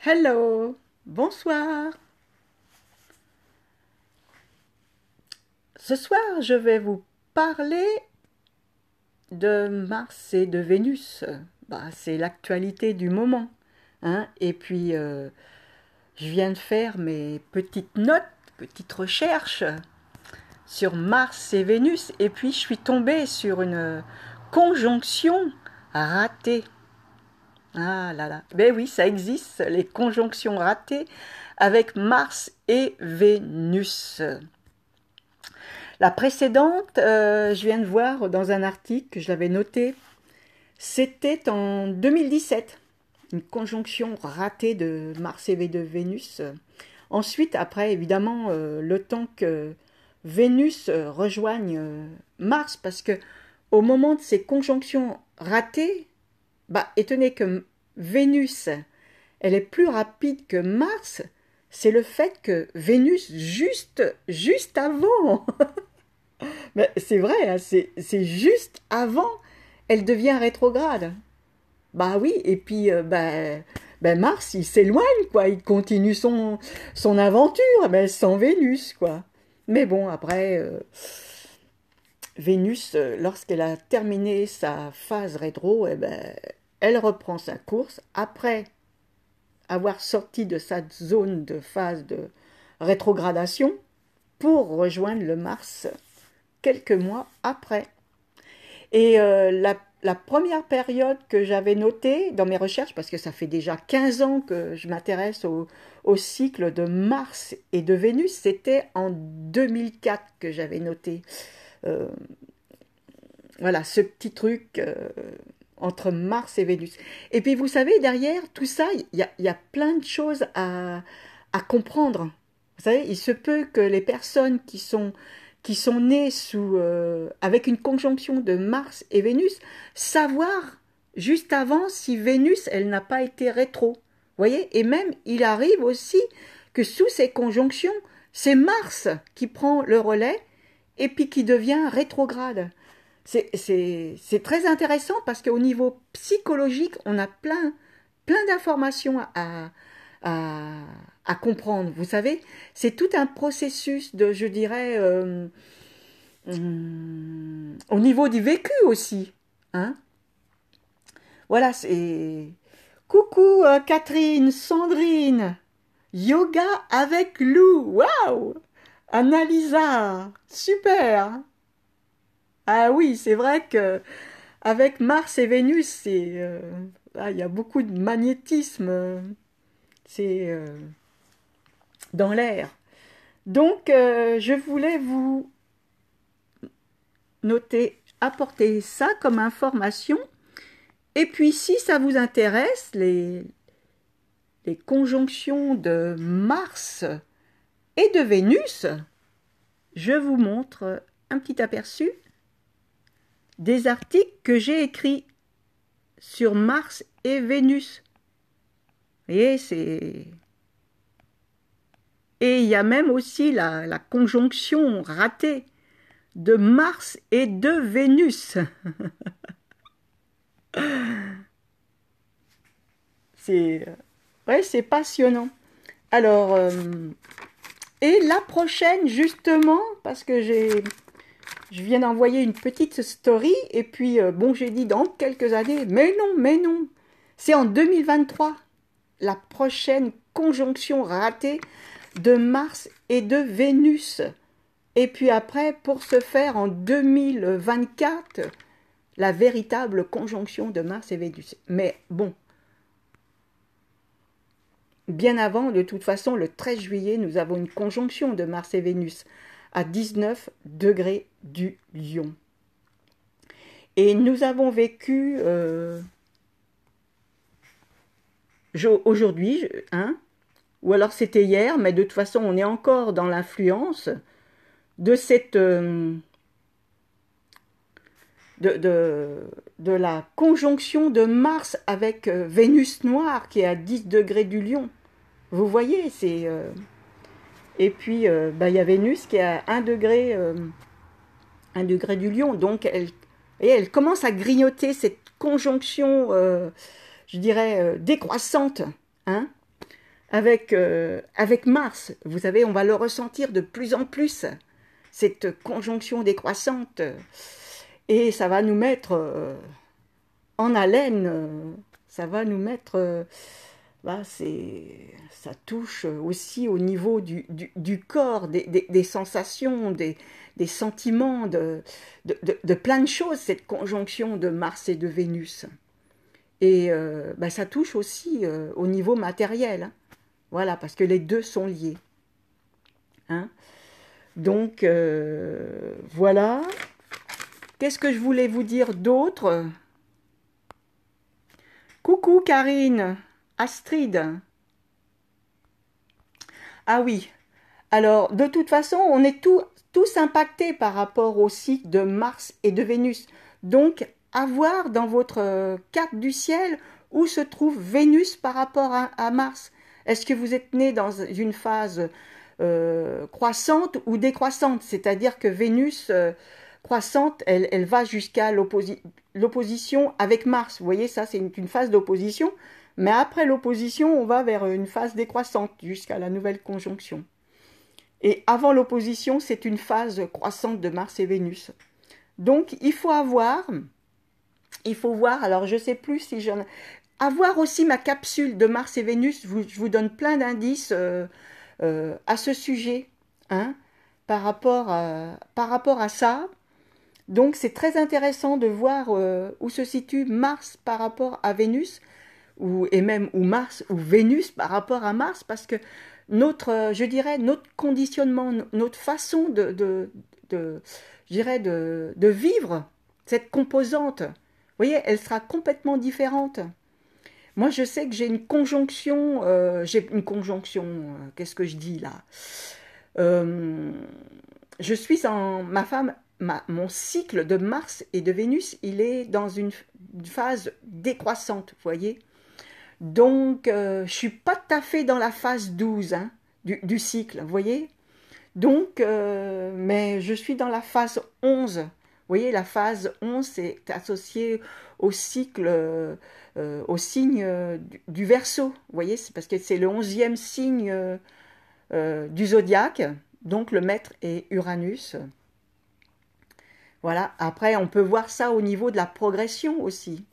Hello, bonsoir. Ce soir, je vais vous parler de Mars et de Vénus. C'est l'actualité du moment, hein. Et puis, je viens de faire mes petites notes, petites recherches sur Mars et Vénus. Et puis, je suis tombée sur une conjonction ratée. Ah là là. Ben oui, ça existe, les conjonctions ratées avec Mars et Vénus. La précédente, je viens de voir dans un article que je l'avais noté, c'était en 2017, une conjonction ratée de Mars et de Vénus. Ensuite, après, évidemment, le temps que Vénus rejoigne Mars, parce que au moment de ces conjonctions ratées, étant donné que Vénus, elle est plus rapide que Mars, c'est le fait que Vénus, juste avant, mais c'est vrai, hein, c'est juste avant, elle devient rétrograde. Bah oui, et puis Mars, il s'éloigne, quoi, il continue son aventure, mais sans Vénus, quoi. Mais bon, après, Vénus, lorsqu'elle a terminé sa phase rétro, elle reprend sa course après avoir sorti de sa zone de phase de rétrogradation pour rejoindre le Mars quelques mois après. Et la première période que j'avais notée dans mes recherches, parce que ça fait déjà 15 ans que je m'intéresse au cycle de Mars et de Vénus, c'était en 2004 que j'avais noté. Euh, voilà, ce petit truc entre Mars et Vénus. Et puis vous savez, derrière tout ça, il y a plein de choses à comprendre. Vous savez, il se peut que les personnes qui sont nées avec une conjonction de Mars et Vénus, savoir juste avant si Vénus, elle n'a pas été rétro. Vous voyez. Et même, il arrive aussi que sous ces conjonctions, c'est Mars qui prend le relais et puis qui devient rétrograde. C'est très intéressant parce qu'au niveau psychologique, on a plein d'informations à, à comprendre. Vous savez, c'est tout un processus de, je dirais, au niveau du vécu aussi. Hein. Voilà, c'est... Coucou Catherine, Sandrine, yoga avec Lou, waouh! Annalisa, super! Ah oui, c'est vrai que avec Mars et Vénus, il y a beaucoup de magnétisme, c'est dans l'air. Donc, je voulais vous noter, apporter ça comme information. Et puis, si ça vous intéresse, les conjonctions de Mars et de Vénus, je vous montre un petit aperçu des articles que j'ai écrits sur Mars et Vénus. Vous voyez, c'est... Et il y a même aussi la conjonction ratée de Mars et de Vénus. C'est ouais, c'est passionnant. Alors, et la prochaine, justement, parce que je viens d'envoyer une petite story, et puis, bon, j'ai dit dans quelques années, mais non, c'est en 2023, la prochaine conjonction ratée de Mars et de Vénus. Et puis après, pour se faire en 2024, la véritable conjonction de Mars et Vénus. Mais bon, bien avant, de toute façon, le 13 juillet, nous avons une conjonction de Mars et Vénus à 19 degrés du Lion. Et nous avons vécu aujourd'hui, hein, ou alors c'était hier, mais de toute façon, on est encore dans l'influence de cette de la conjonction de Mars avec Vénus noire qui est à 10 degrés du Lion. Vous voyez, c'est et puis il y a Vénus qui est à 1 degré du Lion, donc elle commence à grignoter cette conjonction, je dirais décroissante, hein. avec Mars. Vous savez, on va le ressentir de plus en plus, cette conjonction décroissante. Et ça va nous mettre en haleine, ça va nous mettre... Là, ça touche aussi au niveau du corps, des sensations, des sentiments, de plein de choses, cette conjonction de Mars et de Vénus. Et ça touche aussi au niveau matériel, hein. Voilà, parce que les deux sont liés, hein. Donc, voilà. Qu'est-ce que je voulais vous dire d'autre? Coucou Karine, Astrid. Ah oui, alors de toute façon, on est tous impactés par rapport au cycle de Mars et de Vénus. Donc, à voir dans votre carte du ciel où se trouve Vénus par rapport à Mars. Est-ce que vous êtes né dans une phase croissante ou décroissante? C'est-à-dire que Vénus croissante, elle va jusqu'à l'opposition avec Mars. Vous voyez, ça c'est une phase d'opposition. Mais après l'opposition, on va vers une phase décroissante jusqu'à la nouvelle conjonction. Et avant l'opposition, c'est une phase croissante de Mars et Vénus. Donc, il faut voir, alors je ne sais plus si j'en... Avoir aussi ma capsule de Mars et Vénus, je vous donne plein d'indices à ce sujet, hein, par rapport à ça. Donc, c'est très intéressant de voir où se situe Mars par rapport à Vénus, et même où Mars ou Vénus par rapport à Mars, parce que je dirais, notre conditionnement, notre façon de vivre cette composante, vous voyez, elle sera complètement différente. Moi, je sais que j'ai une conjonction, qu'est-ce que je dis là? Je suis mon cycle de Mars et de Vénus, il est dans une phase décroissante, vous voyez. Donc, je ne suis pas tout à fait dans la phase 12 hein, du cycle, vous voyez. Donc, mais je suis dans la phase 11. Vous voyez, la phase 11, c'est associé au cycle, au signe du Verseau. Vous voyez, c'est parce que c'est le 11e signe du zodiaque. Donc, le maître est Uranus. Voilà, après, on peut voir ça au niveau de la progression aussi.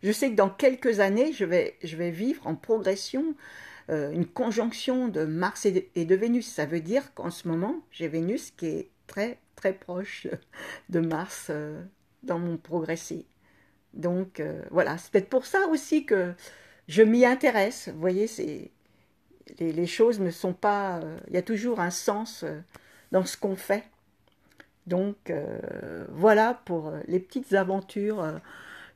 Je sais que dans quelques années, je vais vivre en progression une conjonction de Mars et de Vénus. Ça veut dire qu'en ce moment, j'ai Vénus qui est très, très proche de Mars dans mon progressé. Donc, voilà, c'est peut-être pour ça aussi que je m'y intéresse. Vous voyez, les choses ne sont pas... Il y a toujours un sens dans ce qu'on fait. Donc, voilà pour les petites aventures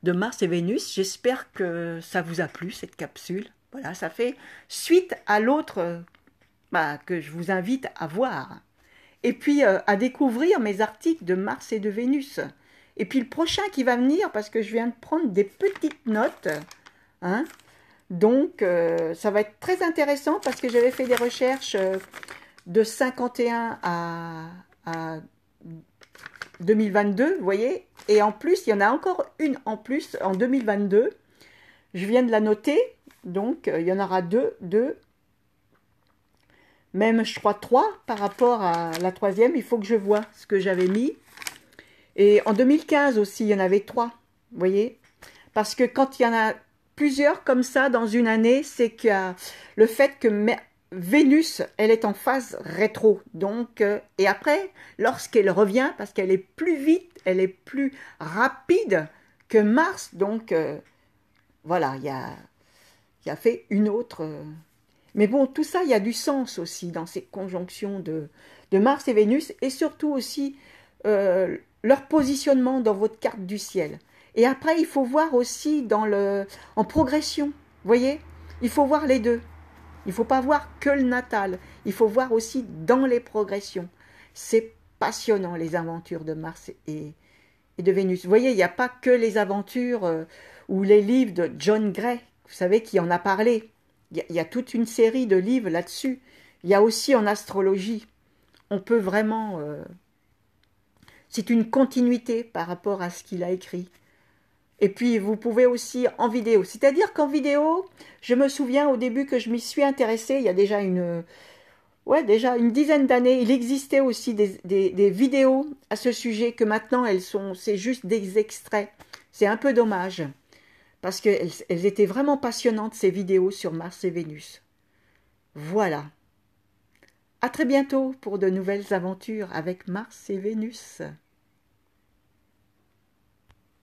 de Mars et Vénus. J'espère que ça vous a plu, cette capsule. Voilà, ça fait suite à l'autre que je vous invite à voir. Et puis, à découvrir mes articles de Mars et de Vénus. Et puis, le prochain qui va venir, parce que je viens de prendre des petites notes. Hein. Donc, ça va être très intéressant parce que j'avais fait des recherches de 51 à 2022, vous voyez, et en plus, il y en a encore une en plus en 2022. Je viens de la noter, donc il y en aura deux, même je crois 3 par rapport à la troisième. Il faut que je vois ce que j'avais mis. Et en 2015 aussi, il y en avait 3, vous voyez, parce que quand il y en a plusieurs comme ça dans une année, c'est que le fait que Vénus, elle est en phase rétro, donc, et après, lorsqu'elle revient, parce qu'elle est plus vite, elle est plus rapide que Mars, donc, voilà, il y a fait une autre... Mais bon, tout ça, il y a du sens aussi dans ces conjonctions de Mars et Vénus, et surtout aussi leur positionnement dans votre carte du ciel. Et après, il faut voir aussi en progression, vous voyez, il faut voir les deux. Il ne faut pas voir que le natal, il faut voir aussi dans les progressions. C'est passionnant, les aventures de Mars et de Vénus. Vous voyez, il n'y a pas que les aventures ou les livres de John Gray, vous savez, qui en a parlé. Il y a toute une série de livres là-dessus. Il y a aussi en astrologie. On peut vraiment... c'est une continuité par rapport à ce qu'il a écrit. Et puis, vous pouvez aussi en vidéo. C'est-à-dire qu'en vidéo, je me souviens au début que je m'y suis intéressée, il y a déjà ouais, déjà une dizaine d'années, il existait aussi des vidéos à ce sujet que maintenant, c'est juste des extraits. C'est un peu dommage, parce qu'elles étaient vraiment passionnantes, ces vidéos sur Mars et Vénus. Voilà. À très bientôt pour de nouvelles aventures avec Mars et Vénus.